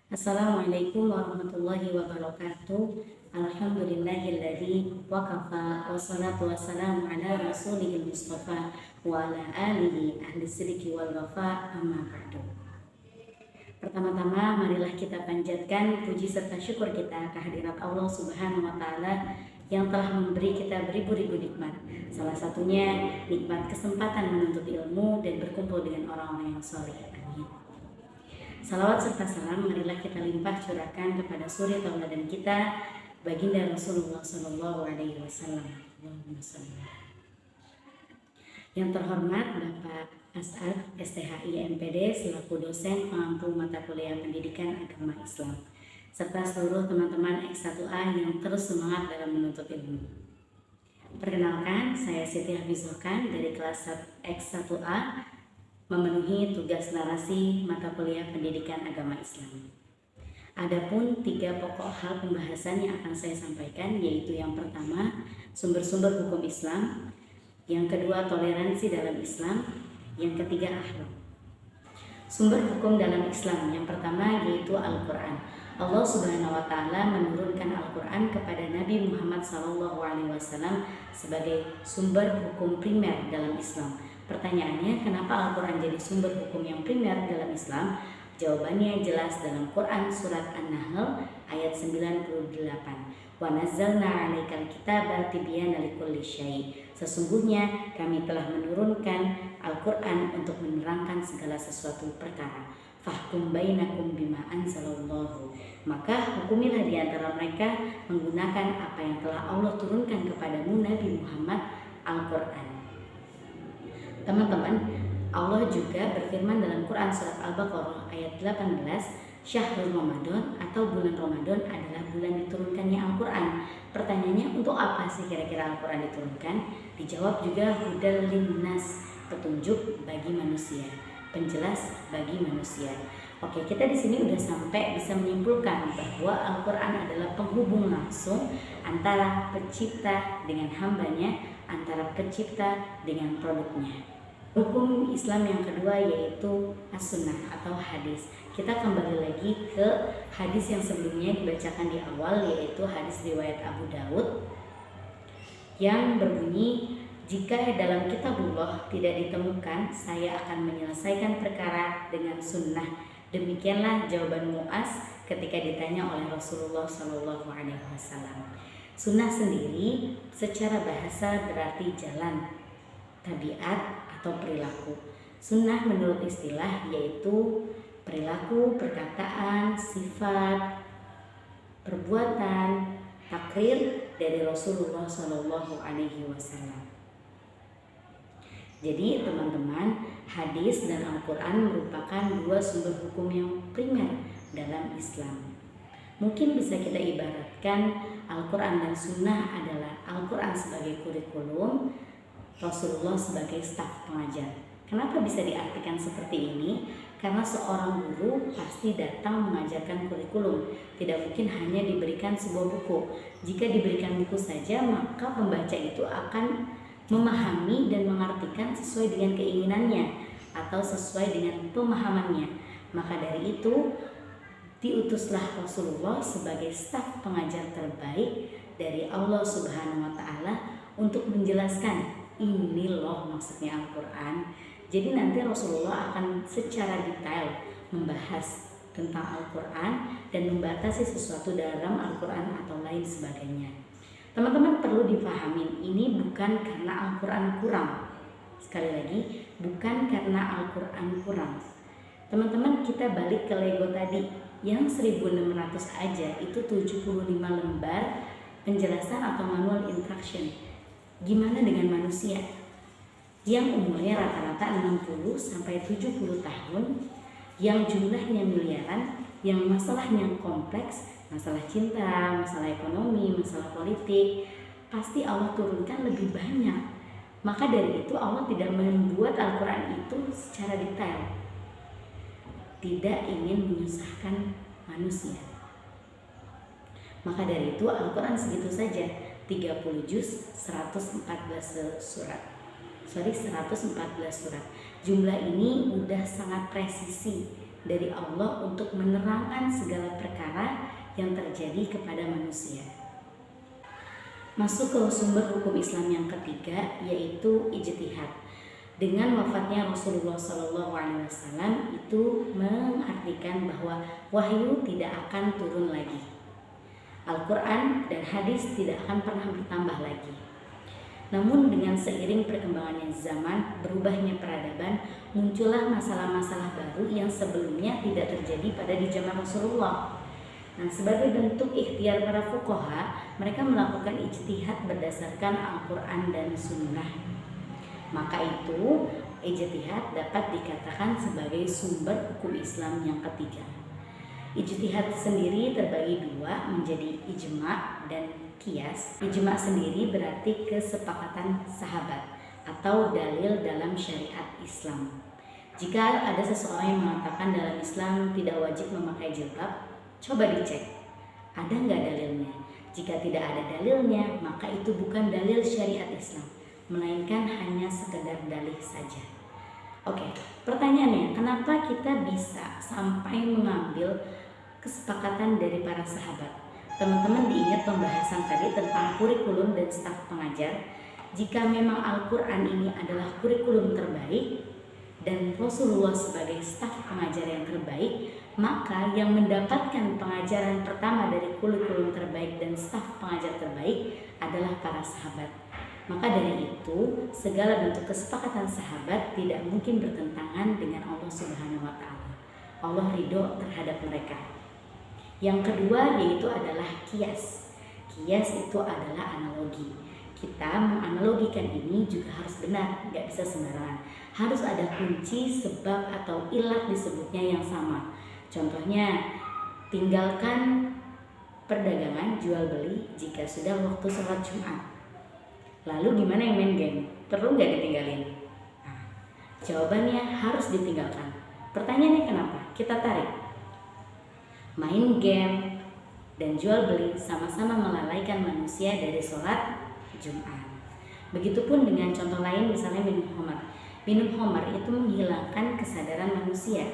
Assalamualaikum warahmatullahi wabarakatuh. Alhamdulillahilladzi waqafa wassalatu wassalamu ala rasulihil mustafa wa ala alihi ahli sidqi wal wafa amma ba'du. Pertama-tama marilah kita panjatkan puji serta syukur kita kehadirat Allah Subhanahu wa taala yang telah memberi kita beribu-ribu nikmat. Salah satunya nikmat kesempatan menuntut ilmu dan berkumpul dengan orang-orang yang saleh. Amin. Salawat serta salam marilah kita limpah curahkan kepada suri tauladan kita, baginda Rasulullah Sallallahu Alaihi Wasallam. Yang terhormat Bapak As'ad STHI MPD selaku dosen pengampu mata kuliah pendidikan agama Islam, serta seluruh teman-teman X1A yang terus semangat dalam menuntut ilmu. Perkenalkan, saya Siti Hafizul Khan dari kelas X1A, memenuhi tugas narasi mata kuliah pendidikan agama Islam. Adapun 3 pokok hal pembahasan yang akan saya sampaikan, yaitu yang pertama, sumber-sumber hukum Islam, yang kedua, toleransi dalam Islam, yang ketiga, akhlak. Sumber hukum dalam Islam yang pertama yaitu Al-Quran. Allah Subhanahu wa taala menurunkan Al-Quran kepada Nabi Muhammad SAW sebagai sumber hukum primer dalam Islam. Pertanyaannya, kenapa Al-Quran jadi sumber hukum yang primer dalam Islam? Jawabannya jelas dalam Quran surat An-Nahl ayat 98. Wa nazzalna 'alaikal kitaba tibyana likulli syai'. Sesungguhnya kami telah menurunkan Al-Quran untuk menerangkan segala sesuatu perkara. Fahkum bainakum bima anzalallahu. Maka hukumilah di antara mereka menggunakan apa yang telah Allah turunkan kepadamu Nabi Muhammad, Al-Quran. Teman-teman, Allah juga berfirman dalam Quran surat Al-Baqarah ayat 18, Syahrul Ramadan atau bulan Ramadan adalah bulan diturunkannya Al-Quran. Pertanyaannya, untuk apa sih kira-kira Al-Quran diturunkan? Dijawab juga hudal linnas, petunjuk bagi manusia, penjelas bagi manusia. Oke, kita di sini udah sampai bisa menyimpulkan bahwa Al-Quran adalah penghubung langsung antara pencipta dengan hambanya, antara pencipta dengan produknya. Hukum Islam yang kedua yaitu as-sunnah atau hadis. Kita kembali lagi ke hadis yang sebelumnya dibacakan di awal, yaitu hadis riwayat Abu Daud yang berbunyi, jika dalam kitabullah tidak ditemukan, saya akan menyelesaikan perkara dengan sunnah. Demikianlah jawaban Mu'az ketika ditanya oleh Rasulullah SAW. Sunnah sendiri secara bahasa berarti jalan, tabiat, atau perilaku. Sunnah menurut istilah yaitu perilaku, perkataan, sifat, perbuatan, takrir dari Rasulullah SAW. Jadi teman-teman, hadis dan Al-Quran merupakan 2 sumber hukum yang primer dalam Islam. Mungkin bisa kita ibaratkan Al-Quran dan Sunnah adalah Al-Quran sebagai kurikulum, Rasulullah sebagai staf pengajar. Kenapa bisa diartikan seperti ini? Karena seorang guru pasti datang mengajarkan kurikulum. Tidak mungkin hanya diberikan sebuah buku. Jika diberikan buku saja, maka pembaca itu akan memahami dan mengartikan sesuai dengan keinginannya atau sesuai dengan pemahamannya. Maka dari itu, diutuslah Rasulullah sebagai staf pengajar terbaik dari Allah Subhanahu wa taala untuk menjelaskan ini loh maksudnya Al-Quran. Jadi nanti Rasulullah akan secara detail membahas tentang Al-Quran dan membatasi sesuatu dalam Al-Quran atau lain sebagainya. Teman-teman perlu dipahami, ini bukan karena Al-Quran kurang. Sekali lagi, bukan karena Al-Quran kurang. Teman-teman, kita balik ke Lego tadi, yang 1600 aja itu 75 lembar penjelasan atau manual instruction. Gimana dengan manusia yang umurnya rata-rata 60 sampai 70 tahun, yang jumlahnya miliaran, yang masalahnya kompleks, masalah cinta, masalah ekonomi, masalah politik, pasti Allah turunkan lebih banyak. Maka dari itu Allah tidak membuat Al-Quran itu secara detail, tidak ingin menyusahkan manusia. Maka dari itu Al-Quran segitu saja, 30 juz, 114 surat. Jumlah ini udah sangat presisi dari Allah untuk menerangkan segala perkara yang terjadi kepada manusia. Masuk ke sumber hukum Islam yang ketiga, yaitu ijtihad. Dengan wafatnya Rasulullah SAW itu mengartikan bahwa wahyu tidak akan turun lagi. Al-Quran dan hadis tidak akan pernah bertambah lagi. Namun dengan seiring perkembangannya zaman, berubahnya peradaban, muncullah masalah-masalah baru yang sebelumnya tidak terjadi pada di zaman Rasulullah. Nah, sebagai bentuk ikhtiar para fuqaha, mereka melakukan ijtihad berdasarkan Al-Quran dan Sunnah. Maka itu, ijtihad dapat dikatakan sebagai sumber hukum Islam yang ketiga. Ijtihad sendiri terbagi dua menjadi ijma' dan qiyas. Ijma' sendiri berarti kesepakatan sahabat atau dalil dalam syariat Islam. Jika ada seseorang yang mengatakan dalam Islam tidak wajib memakai jilbab, coba dicek, ada nggak dalilnya? Jika tidak ada dalilnya, maka itu bukan dalil syariat Islam, melainkan hanya sekedar dalih saja. Oke, pertanyaannya, kenapa kita bisa sampai mengambil kesepakatan dari para sahabat? Teman-teman diingat pembahasan tadi tentang kurikulum dan staf pengajar. Jika memang Al-Quran ini adalah kurikulum terbaik dan Rasulullah sebagai staf pengajar yang terbaik, maka yang mendapatkan pengajaran pertama dari kurikulum terbaik dan staf pengajar terbaik adalah para sahabat. Maka dari itu, segala bentuk kesepakatan sahabat tidak mungkin bertentangan dengan Allah Subhanahu wa Ta'ala. Allah ridho terhadap mereka. Yang kedua yaitu adalah qiyas. Qiyas itu adalah analogi. Kita menganalogikan ini juga harus benar, nggak bisa sembarangan. Harus ada kunci, sebab atau ilat disebutnya yang sama. Contohnya, tinggalkan perdagangan jual beli jika sudah waktu sholat Jumat. Lalu gimana yang main game? Perlu nggak ditinggalin? Nah, jawabannya harus ditinggalkan. Pertanyaannya kenapa? Kita tarik. Main game dan jual beli sama-sama melalaikan manusia dari sholat Jumat. Begitupun dengan contoh lain, misalnya minum khamar. Minum khamar itu menghilangkan kesadaran manusia.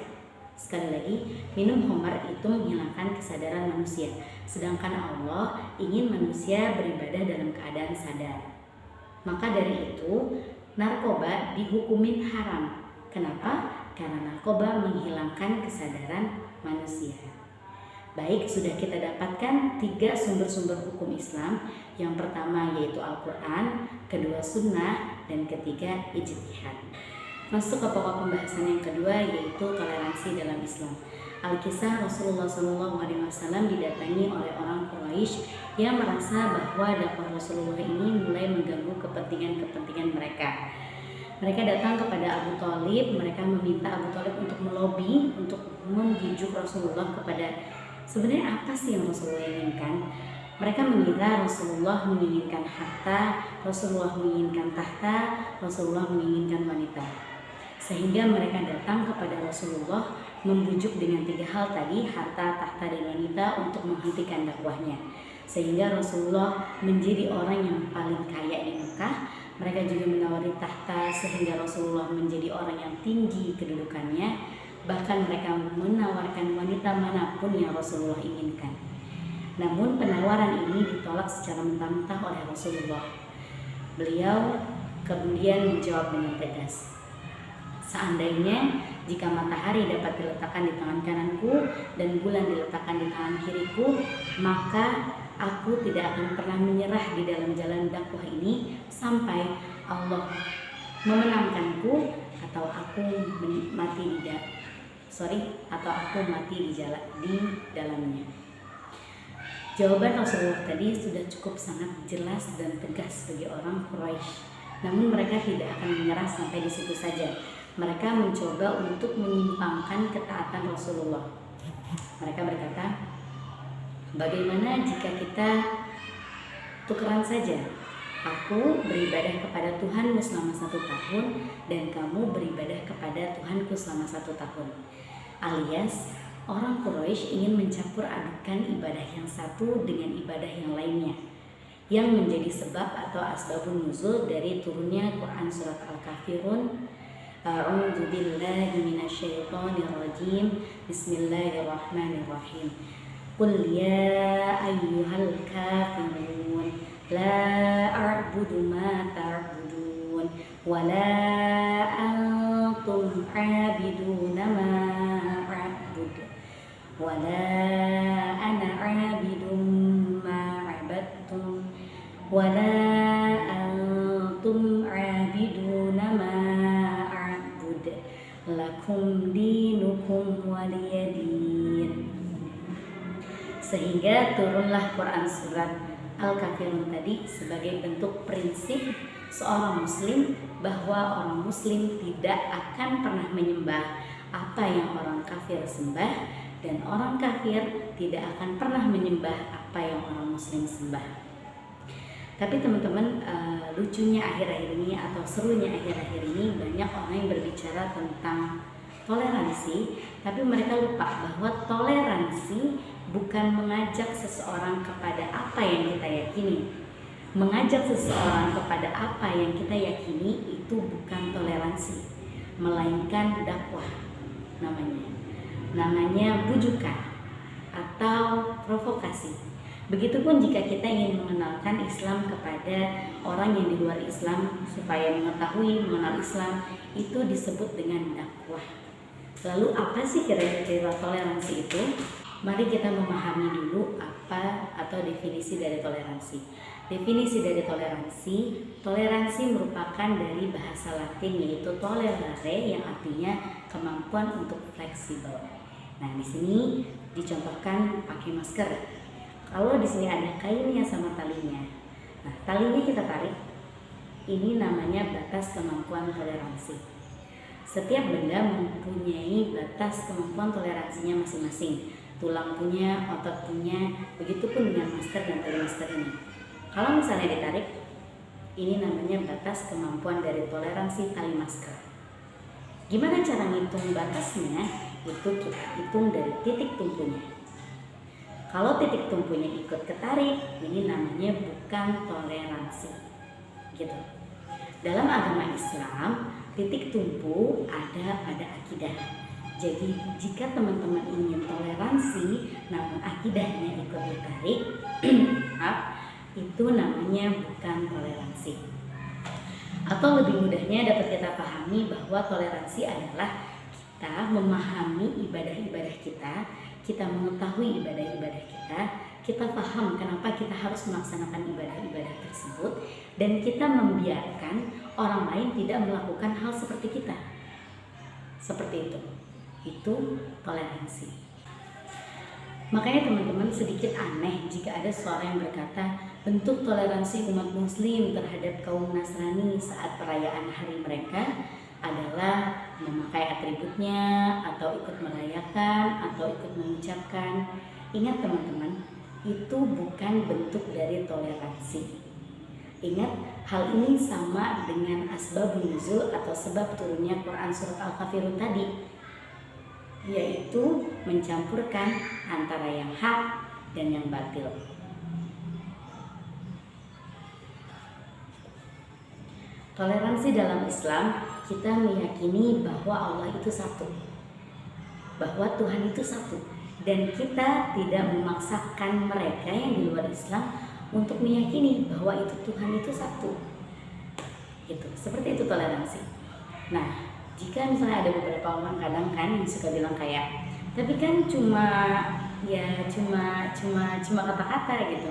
Sekali lagi, minum khamar itu menghilangkan kesadaran manusia. Sedangkan Allah ingin manusia beribadah dalam keadaan sadar. Maka dari itu, narkoba dihukumin haram. Kenapa? Karena narkoba menghilangkan kesadaran manusia. Baik, sudah kita dapatkan 3 sumber-sumber hukum Islam. Yang pertama yaitu Al-Quran, kedua Sunnah, dan ketiga ijtihad. Masuk ke pokok pembahasan yang kedua yaitu toleransi dalam Islam. Al-Kisah Rasulullah SAW didatangi oleh orang Quraisy yang merasa bahwa dakwah Rasulullah ini mulai mengganggu kepentingan mereka. Mereka datang kepada Abu Thalib, mereka meminta Abu Thalib untuk melobi, untuk membujuk Rasulullah kepada sebenarnya apa sih yang Rasulullah inginkan. Mereka mengira Rasulullah menginginkan harta, Rasulullah menginginkan tahta, Rasulullah menginginkan wanita. Sehingga mereka datang kepada Rasulullah membujuk dengan 3 hal tadi, harta, tahta, dan wanita, untuk menghentikan dakwahnya. Sehingga Rasulullah menjadi orang yang paling kaya di Mekah. Mereka juga menawari tahta sehingga Rasulullah menjadi orang yang tinggi kedudukannya. Bahkan mereka menawarkan wanita manapun yang Rasulullah inginkan. Namun penawaran ini ditolak secara mentah-mentah oleh Rasulullah. Beliau kemudian menjawab dengan tegas, seandainya jika matahari dapat diletakkan di tangan kananku dan bulan diletakkan di tangan kiriku, maka aku tidak akan pernah menyerah di dalam jalan dakwah ini sampai Allah memenangkanku atau aku mati di dalamnya. Jawaban Rasulullah tadi sudah cukup sangat jelas dan tegas bagi orang Quraisy. Namun mereka tidak akan menyerah sampai di situ saja. Mereka mencoba untuk menyimpangkan ketaatan Rasulullah. Mereka berkata, bagaimana jika kita tukeran saja? Aku beribadah kepada Tuhanmu selama 1 tahun dan kamu beribadah kepada Tuhanku selama 1 tahun. Alias, orang Quraisy ingin mencampur adukan ibadah yang satu dengan ibadah yang lainnya, yang menjadi sebab atau asbabun nuzul dari turunnya Quran surat Al-Kafirun. A'udzu billahi minasyaitonir rajim. Bismillahirrahmanirrahim. Qul ya ayyuhal kafirun la a'budu ma ta'budun wa la antum 'abiduna ma a'bud wa la ana 'abidun ma 'abadtum wa la antum 'abiduna ma lakum dinukum waliyadin. Sehingga turunlah Quran surat Al-Kafirun tadi sebagai bentuk prinsip seorang muslim bahwa orang muslim tidak akan pernah menyembah apa yang orang kafir sembah, dan orang kafir tidak akan pernah menyembah apa yang orang muslim sembah. Tapi teman-teman, lucunya akhir-akhir ini atau serunya akhir-akhir ini banyak orang yang berbicara tentang toleransi, tapi mereka lupa bahwa toleransi bukan mengajak seseorang kepada apa yang kita yakini. Mengajak seseorang kepada apa yang kita yakini itu bukan toleransi, melainkan dakwah namanya bujukan atau provokasi. Begitupun jika kita ingin mengenalkan Islam kepada orang yang di luar Islam supaya mengetahui mengenal Islam, itu disebut dengan dakwah. Lalu apa sih kira-kira toleransi itu? Mari kita memahami dulu apa atau definisi dari toleransi. Definisi dari toleransi merupakan dari bahasa Latin yaitu tolerare yang artinya kemampuan untuk fleksibel. Nah, di sini dicontohkan pakai masker. Kalau di sini ada kainnya sama talinya, nah talinya kita tarik, ini namanya batas kemampuan toleransi. Setiap benda mempunyai batas kemampuan toleransinya masing-masing. Tulang punya, otot punya, begitupun dengan masker dan tali masker ini. Kalau misalnya ditarik, ini namanya batas kemampuan dari toleransi tali masker. Gimana cara ngitung batasnya? Itu kita hitung dari titik tumpunya. Kalau titik tumpunya ikut ketarik, ini namanya bukan toleransi. Gitu. Dalam agama Islam, titik tumpu ada pada akidah. Jadi jika teman-teman ingin toleransi namun akidahnya ikut ditarik, itu namanya bukan toleransi. Atau lebih mudahnya dapat kita pahami bahwa toleransi adalah kita memahami ibadah-ibadah kita mengetahui ibadah-ibadah kita paham kenapa kita harus melaksanakan ibadah-ibadah tersebut, dan kita membiarkan orang lain tidak melakukan hal seperti kita. Seperti itu. Itu toleransi. Makanya teman-teman, sedikit aneh jika ada seorang yang berkata bentuk toleransi umat muslim terhadap kaum Nasrani saat perayaan hari mereka adalah memakai atributnya atau ikut merayakan atau ikut mengucapkan. Ingat teman-teman, itu bukan bentuk dari toleransi. Ingat, hal ini sama dengan asbabun nuzul atau sebab turunnya Quran surat Al-Kafirun tadi, yaitu mencampurkan antara yang hak dan yang batil. Toleransi dalam Islam, kita meyakini bahwa Allah itu satu, bahwa Tuhan itu satu, dan kita tidak memaksakan mereka yang di luar Islam untuk meyakini bahwa itu Tuhan itu satu. Gitu. Seperti itu toleransi. Nah, jika misalnya ada beberapa orang kadang kan yang suka bilang kayak, tapi kan cuma kata-kata gitu.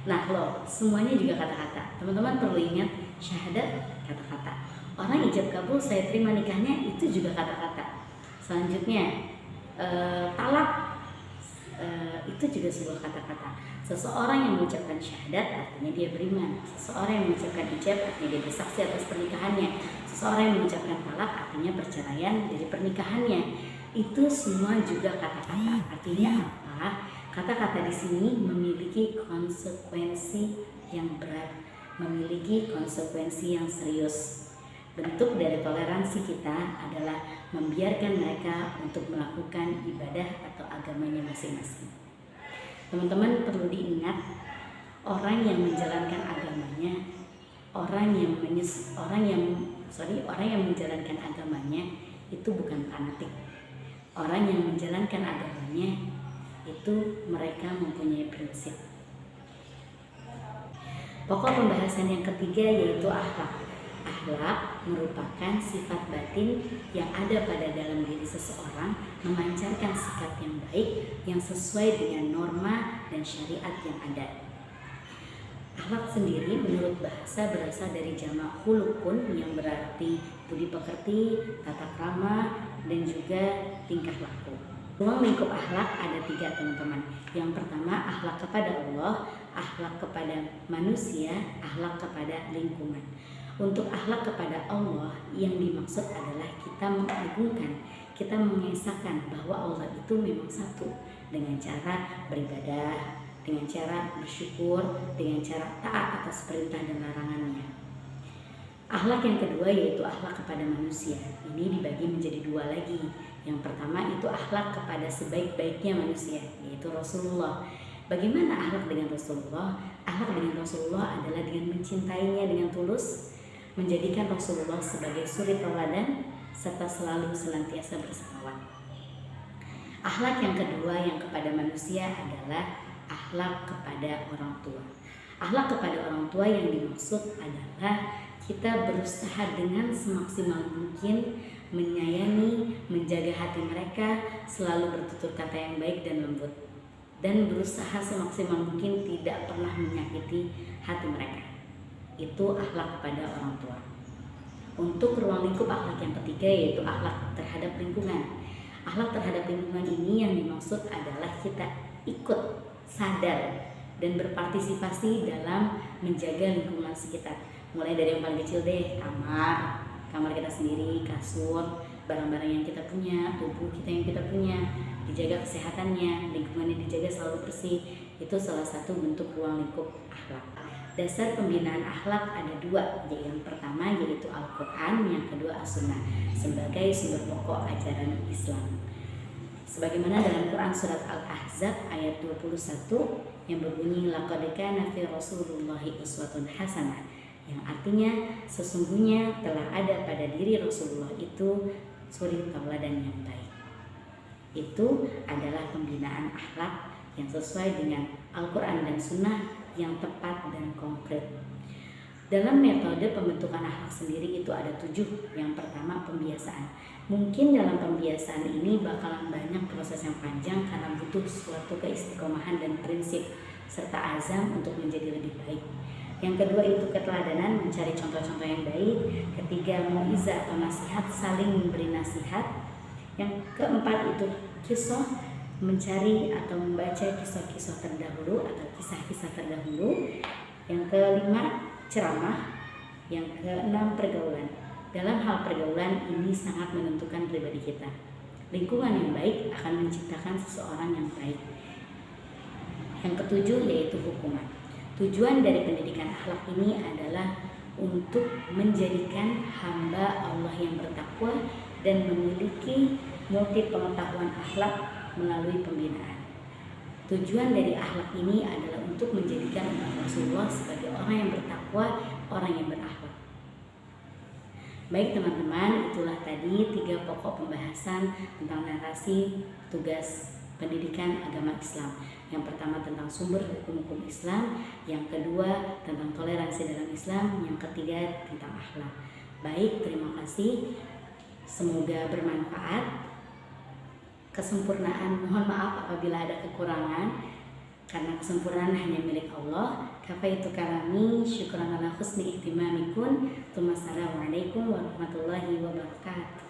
Nah, loh, semuanya juga kata-kata. Teman-teman perlu ingat, syahadat kata-kata. Orang ijab kabul saya terima nikahnya itu juga kata-kata. Selanjutnya talak itu juga sebuah kata-kata. Seseorang yang mengucapkan syahadat artinya dia beriman. Seseorang yang mengucapkan ijab artinya dia bersaksi atas pernikahannya. Seseorang yang mengucapkan talak artinya perceraian dari pernikahannya. Itu semua juga kata-kata. Artinya apa? Kata-kata di sini memiliki konsekuensi yang berat, memiliki konsekuensi yang serius. Bentuk dari toleransi kita adalah membiarkan mereka untuk melakukan ibadah atau agamanya masing-masing. Teman-teman perlu diingat, orang yang menjalankan agamanya, orang yang orang yang menjalankan agamanya itu bukan fanatik. Orang yang menjalankan agamanya itu mereka mempunyai prinsip. Pokok pembahasan yang ketiga yaitu akhlak. Akhlak merupakan sifat batin yang ada pada dalam diri seseorang, memancarkan sikap yang baik yang sesuai dengan norma dan syariat yang ada. Akhlak sendiri menurut bahasa berasal dari jamak khuluqun yang berarti budi pekerti, tata krama, dan juga tingkah laku. Ruang lingkup akhlak ada 3 teman-teman. Yang pertama akhlak kepada Allah, akhlak kepada manusia, akhlak kepada lingkungan. Untuk akhlak kepada Allah yang dimaksud adalah kita mengagungkan, kita mengesahkan bahwa Allah itu memang satu dengan cara beribadah, dengan cara bersyukur, dengan cara taat atas perintah dan larangannya. Akhlak yang kedua yaitu akhlak kepada manusia. Ini dibagi menjadi 2 lagi. Yang pertama itu akhlak kepada sebaik-baiknya manusia, yaitu Rasulullah. Bagaimana akhlak dengan Rasulullah? Akhlak dengan Rasulullah adalah dengan mencintainya dengan tulus, menjadikan Rasulullah sebagai suri tauladan, serta selalu senantiasa bersalawat. Akhlak yang kedua yang kepada manusia adalah akhlak kepada orang tua. Akhlak kepada orang tua yang dimaksud adalah kita berusaha dengan semaksimal mungkin menyayangi, menjaga hati mereka, selalu bertutur kata yang baik dan lembut, dan berusaha semaksimal mungkin tidak pernah menyakiti hati mereka. Itu akhlak kepada orang tua. Untuk ruang lingkup akhlak yang ketiga yaitu akhlak terhadap lingkungan. Akhlak terhadap lingkungan ini yang dimaksud adalah kita ikut sadar dan berpartisipasi dalam menjaga lingkungan sekitar. Mulai dari yang paling kecil deh, kamar kita sendiri, kasur, barang-barang yang kita punya, tubuh kita yang kita punya, dijaga kesehatannya, lingkungannya dijaga selalu bersih. Itu salah satu bentuk ruang lingkup akhlak. Dasar pembinaan akhlak ada 2, yang pertama yaitu Al-Quran, yang kedua As-Sunnah sebagai sumber pokok ajaran Islam. Sebagaimana dalam Quran surat Al-Ahzab ayat 21 yang berbunyi laqad kana fi Rasulillahi uswatun hasanah, yang artinya sesungguhnya telah ada pada diri Rasulullah itu suri tauladan yang baik. Itu adalah pembinaan akhlak yang sesuai dengan Al-Quran dan Sunnah yang tepat dan konkret. Dalam metode pembentukan akhlak sendiri itu ada 7. Yang pertama pembiasaan. Mungkin dalam pembiasaan ini bakalan banyak proses yang panjang karena butuh suatu keistiqomahan dan prinsip serta azam untuk menjadi lebih baik. Yang kedua itu keteladanan, mencari contoh-contoh yang baik. Ketiga mauizah atau nasihat, saling memberi nasihat. Yang keempat itu kisah, mencari atau membaca kisah-kisah terdahulu atau kisah-kisah terdahulu. Yang kelima ceramah. Yang keenam pergaulan. Dalam hal pergaulan ini sangat menentukan pribadi kita. Lingkungan yang baik akan menciptakan seseorang yang baik. Yang ketujuh yaitu hukuman. Tujuan dari pendidikan akhlak ini adalah untuk menjadikan hamba Allah yang bertakwa dan memiliki multi pengetahuan akhlak melalui pembinaan. Tujuan dari akhlak ini adalah untuk menjadikan umat Rasulullah sebagai orang yang bertakwa, orang yang berakhlak. Baik teman-teman, itulah tadi 3 pokok pembahasan tentang narasi tugas pendidikan agama Islam. Yang pertama tentang sumber hukum-hukum Islam, yang kedua tentang toleransi dalam Islam, yang ketiga tentang akhlak. Baik, terima kasih. Semoga bermanfaat. Kesempurnaan, mohon maaf apabila ada kekurangan, karena kesempurnaan hanya milik Allah. Kafaitu kalami, syukran ala husni ihtimamikun. Assalamualaikum warahmatullahi wabarakatuh.